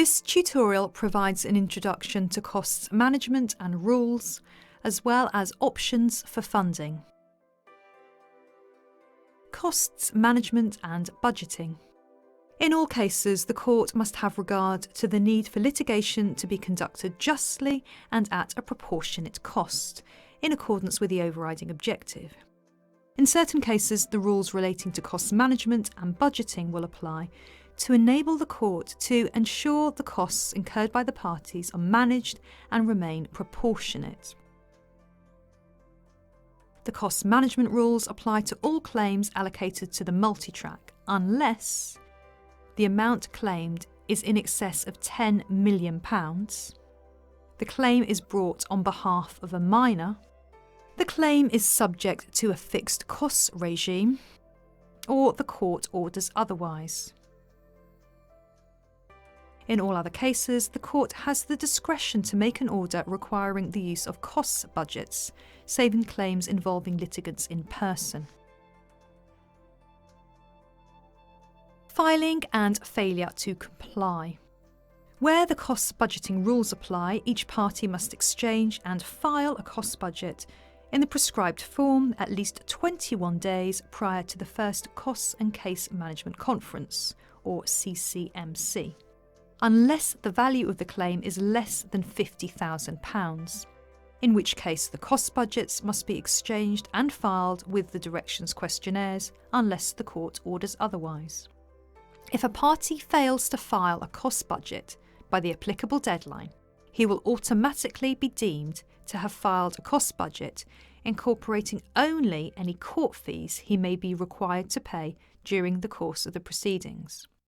This tutorial provides an introduction to costs management and rules, as well as options for funding. Costs management and budgeting. In all cases, the court must have regard to the need for litigation to be conducted justly and at a proportionate cost, in accordance with the overriding objective. In certain cases, the rules relating to costs management and budgeting will apply to enable the court to ensure the costs incurred by the parties are managed and remain proportionate. The cost management rules apply to all claims allocated to the multi-track, unless the amount claimed is in excess of £10 million, the claim is brought on behalf of a minor, the claim is subject to a fixed costs regime, or the court orders otherwise. In all other cases, the court has the discretion to make an order requiring the use of costs budgets, save in claims involving litigants in person. Filing and failure to comply. Where the costs budgeting rules apply, each party must exchange and file a costs budget in the prescribed form at least 21 days prior to the first Costs and Case Management Conference, or CCMC, unless the value of the claim is less than £50,000, in which case the costs budgets must be exchanged and filed with the directions questionnaires unless the court orders otherwise. If a party fails to file a costs budget by the applicable deadline, he will automatically be deemed to have filed a costs budget incorporating only any court fees he may be required to pay during the course of the proceedings.